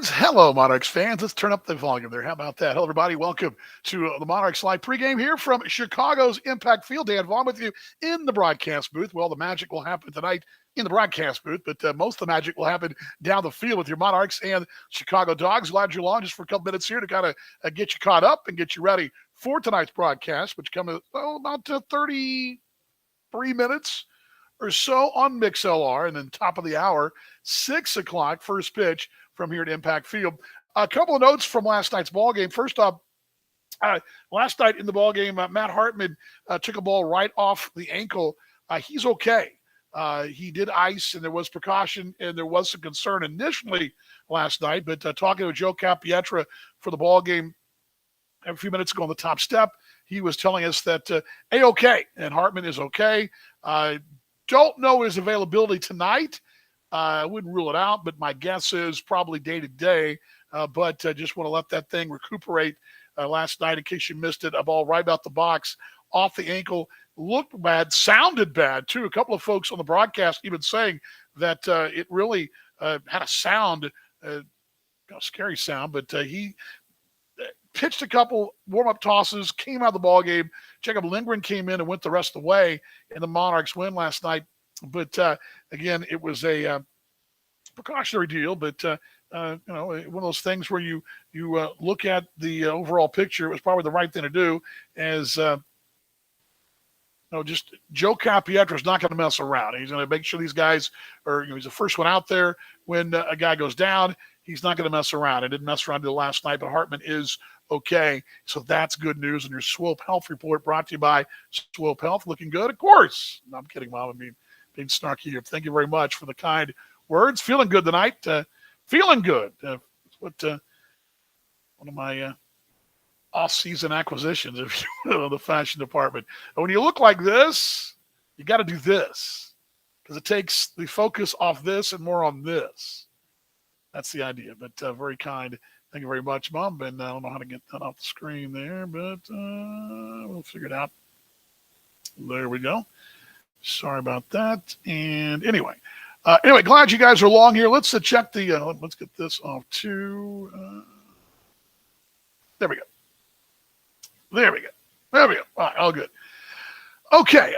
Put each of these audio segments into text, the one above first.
fans. Hello, Monarchs fans. Let's turn up the volume there. How about that? Hello, everybody. Welcome to the Monarchs Live pregame here from Chicago's Impact Field. Dan Vaughn with you in the broadcast booth. Well, the magic will happen tonight in the broadcast booth, but most of the magic will happen down the field with your Monarchs and Chicago Dogs. Glad you're along just for a couple minutes here to kind of get you caught up and get you ready for tonight's broadcast, which comes about 33 minutes or so on MixLR, and then top of the hour, 6 o'clock, first pitch from here at Impact Field. A couple of notes from last night's ball game. First off, last night in the ball game, Matt Hartman took a ball right off the ankle. He's okay. He did ice, and there was precaution, and there was some concern initially last night. But talking to Joe Capietra for the ball game a few minutes ago on the top step, he was telling us that A-okay, and Hartman is okay. Don't know his availability tonight. I wouldn't rule it out, but my guess is probably day to day. But just want to let that thing recuperate. Last night, in case you missed it, a ball right about the box off the ankle. Looked bad, sounded bad too. A couple of folks on the broadcast even saying that it really had a sound, a scary sound, but he pitched a couple warm-up tosses, came out of the ball game. Jacob Lindgren came in and went the rest of the way, and the Monarchs win last night. But again, it was a precautionary deal. But one of those things where you look at the overall picture. It was probably the right thing to do. As just Joe Capietra is not going to mess around. He's going to make sure these guys are. He's the first one out there when a guy goes down. He's not going to mess around. I didn't mess around until last night, but Hartman is okay. So that's good news. And your Swope Health report brought to you by Swope Health. Looking good, of course. No, I'm kidding, Mom. I mean, being snarky here. Thank you very much for the kind words. Feeling good tonight. Feeling good. One of my off-season acquisitions, if you will, the fashion department. And when you look like this, you got to do this because it takes the focus off this and more on this. That's the idea, but very kind. Thank you very much, Mom. And I don't know how to get that off the screen there, but we'll figure it out. There we go. Sorry about that. And anyway, glad you guys are along here. Let's check the. Let's get this off too. There we go. There we go. All right, all good. Okay,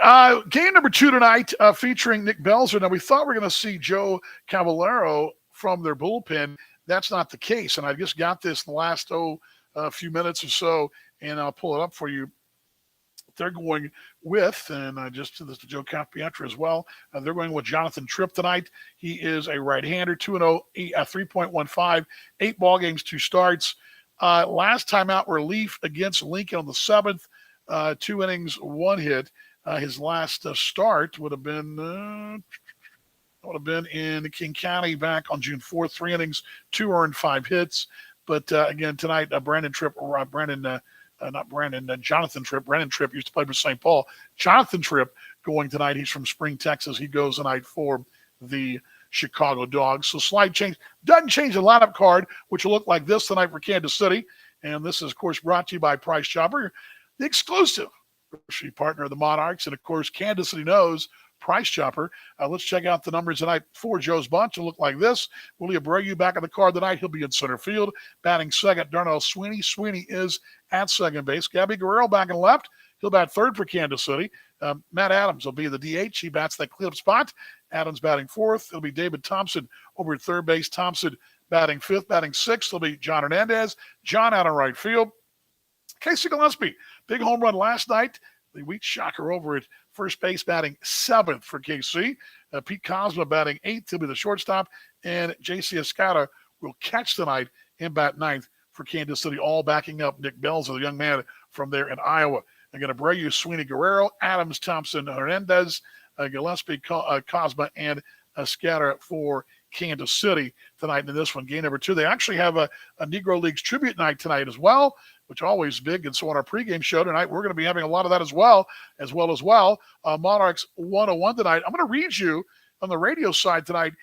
game number 2 tonight featuring Nick Belzer. Now, we thought we were going to see Joe Cavallero from their bullpen. That's not the case, and I just got this in the last few minutes or so, and I'll pull it up for you. They're going with, and I just did this to Joe Capietra as well, they're going with Jonathan Tripp tonight. He is a right-hander, 2-0, 3.15, 8 ball games, 2 starts. Last time out relief against Lincoln on the 7th, 2 innings, 1 hit. His last start would have been in King County back on June 4th, 3 innings, 2 earned, 5 hits. But again, tonight, Jonathan Tripp. Brandon Tripp used to play for St. Paul. Jonathan Tripp going tonight. He's from Spring, Texas. He goes tonight for the Chicago Dogs. So slight change. Doesn't change the lineup card, which will look like this tonight for Kansas City. And this is, of course, brought to you by Price Chopper, the exclusive grocery partner of the Monarchs. And, of course, Kansas City knows Price Chopper. Let's check out the numbers tonight for Joe's bunch. It'll look like this. Willie Abreu back on the card tonight. He'll be in center field. Batting second, Darnell Sweeney. Sweeney is at second base. Gabby Guerrero back in left. He'll bat third for Kansas City. Matt Adams will be the DH. He bats that cleanup spot. Adams batting fourth. It'll be David Thompson over at third base. Thompson batting fifth. Batting sixth will be John Hernandez. John out on right field. Casey Gillespie, big home run last night. The weak shocker over at first base, batting seventh for KC. Pete Cosma batting eighth. He'll be the shortstop. And J.C. Escada will catch tonight and bat ninth for Kansas City, all backing up Nick Belzer, the young man from there in Iowa. Again, Abreu, Sweeney, Guerrero, Adams, Thompson, Hernandez, Gillespie, Cosma, and Escada for Kansas City tonight in this one. Game number 2. They actually have a Negro Leagues tribute night tonight as well, which is always big. And so on our pregame show tonight, we're going to be having a lot of that as well. Monarchs 101 tonight. I'm going to read you on the radio side tonight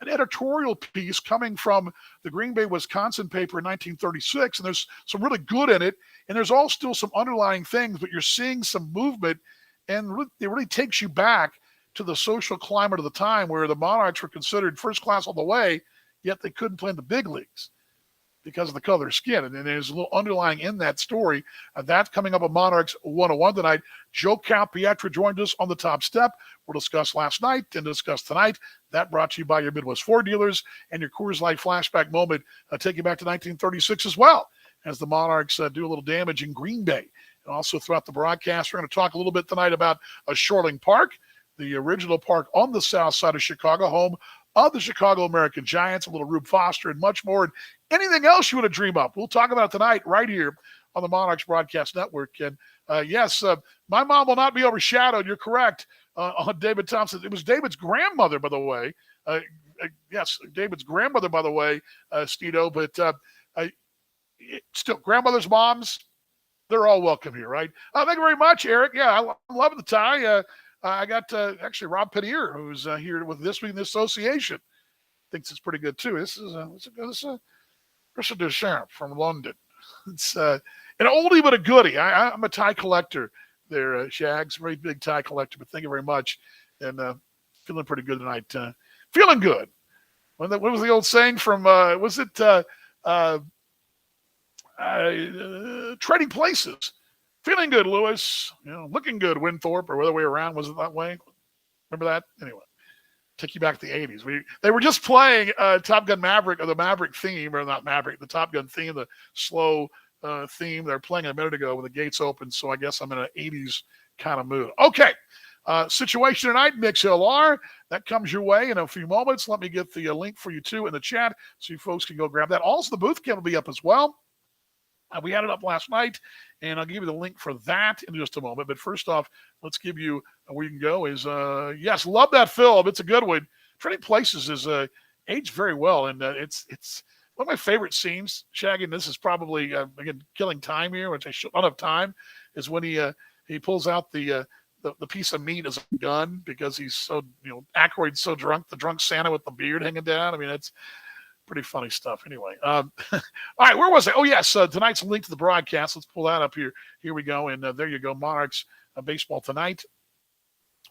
an editorial piece coming from the Green Bay, Wisconsin paper in 1936. And there's some really good in it. And there's all still some underlying things, but you're seeing some movement. And it really takes you back to the social climate of the time where the Monarchs were considered first class all the way, yet they couldn't play in the big leagues because of the color of their skin. And then there's a little underlying in that story. That's coming up on Monarchs 101 tonight. Joe Calpietra joined us on the top step. We'll discuss last night and discuss tonight. That brought to you by your Midwest Ford dealers and your Coors Light flashback moment. Take you back to 1936 as well, as the Monarchs do a little damage in Green Bay. And also throughout the broadcast, we're going to talk a little bit tonight about Shoreling Park, the original park on the south side of Chicago, home of the Chicago American Giants, a little Rube Foster, and much more. And anything else you want to dream up, we'll talk about tonight right here on the Monarchs Broadcast Network. And yes, my mom will not be overshadowed. You're correct on David Thompson. It was David's grandmother, by the way. Yes, David's grandmother, by the way, Stito. But still, grandmothers, moms, they're all welcome here, right? Thank you very much, Eric. Yeah, I'm loving the tie. I got actually Rob Panier, who's here with This Week in the Association. Thinks it's pretty good too. This is Christian Deschamps from London. It's an oldie but a goodie. I'm a tie collector there, Shags. Very big tie collector, but thank you very much. And feeling pretty good tonight. Feeling good. What was the old saying from, was it Trading Places? Feeling good, Lewis. Looking good, Winthorpe, or the other way around. Was it that way? Remember that? Anyway, take you back to the 80s. They were just playing Top Gun Maverick, or the Maverick theme, or not Maverick, the Top Gun theme, the slow theme. They're playing a minute ago when the gates opened, so I guess I'm in an 80s kind of mood. Okay, situation tonight, Mix LR. That comes your way in a few moments. Let me get the link for you, too, in the chat so you folks can go grab that. Also, the booth camp will be up as well. We had it up last night, and I'll give you the link for that in just a moment. But first off, let's give you where you can go is, yes, love that film. It's a good one. Trading Places is aged very well, and it's one of my favorite scenes, Shaggy, and this is probably, again, killing time here, which I don't have time, is when he pulls out the piece of meat as a gun because he's so, Aykroyd's so drunk, the drunk Santa with the beard hanging down. I mean, it's pretty funny stuff. Anyway, all right, where was I? Oh, yes, tonight's link to the broadcast. Let's pull that up here. Here we go, and there you go, Monarchs baseball tonight,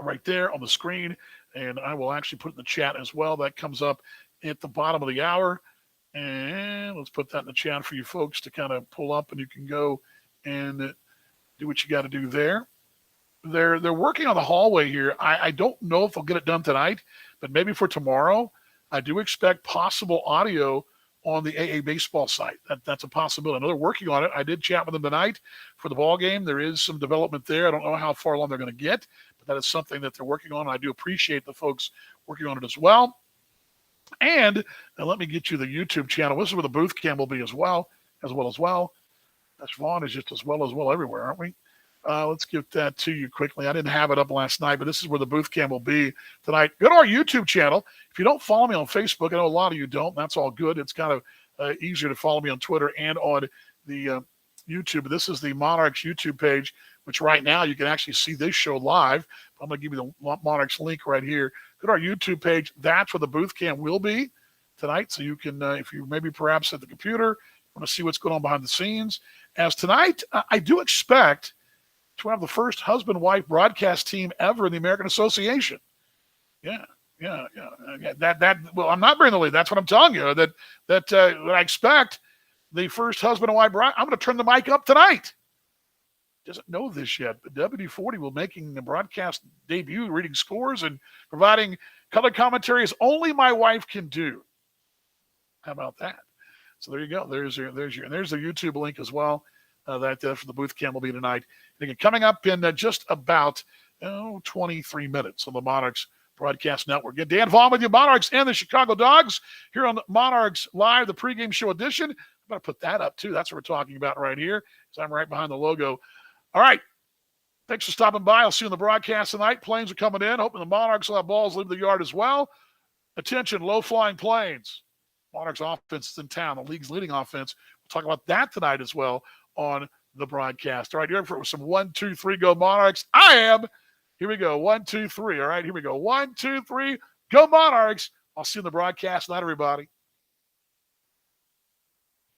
right there on the screen, and I will actually put it in the chat as well. That comes up at the bottom of the hour, and let's put that in the chat for you folks to kind of pull up, and you can go and do what you got to do there. They're working on the hallway here. I don't know if they'll get it done tonight, but maybe for tomorrow. I do expect possible audio on the AA baseball site. That's a possibility. I know they're working on it. I did chat with them tonight for the ball game. There is some development there. I don't know how far along they're going to get, but that is something that they're working on. I do appreciate the folks working on it as well. And let me get you the YouTube channel. This is where the booth cam will be as well. That's Vaughn is just as well everywhere, aren't we? Let's get that to you quickly. I didn't have it up last night, but this is where the booth cam will be tonight. Go to our YouTube channel. If you don't follow me on Facebook, I know a lot of you don't. That's all good. It's kind of easier to follow me on Twitter and on the YouTube. This is the Monarchs YouTube page, which right now you can actually see this show live. I'm going to give you the Monarchs link right here. Go to our YouTube page. That's where the booth cam will be tonight. So you can, if you maybe perhaps at the computer, want to see what's going on behind the scenes. As tonight, I do expect to have the first husband-wife broadcast team ever in the American Association. Yeah. Well, I'm not bringing the lead. That's what I'm telling you. That I expect the first husband and wife. I'm going to turn the mic up tonight. Doesn't know this yet, but WD-40 will making the broadcast debut, reading scores and providing color commentary as only my wife can do. How about that? So there you go. There's the YouTube link as well. That for the booth cam will be tonight. And again, coming up in just about 23 minutes on the Monarchs Broadcast Network. Again, Dan Vaughn with you, Monarchs and the Chicago Dogs here on Monarchs Live, the pregame show edition. I'm going to put that up too. That's what we're talking about right here, because I'm right behind the logo. All right. Thanks for stopping by. I'll see you on the broadcast tonight. Planes are coming in. Hoping the Monarchs will have balls leave the yard as well. Attention, low-flying planes. Monarchs offense is in town, the league's leading offense. We'll talk about that tonight as well on the broadcast. All right, here for some 1, 2, 3, go Monarchs. I am. Here we go. 1, 2, 3. All right, here we go. 1, 2, 3, go Monarchs. I'll see you in the broadcast tonight, everybody.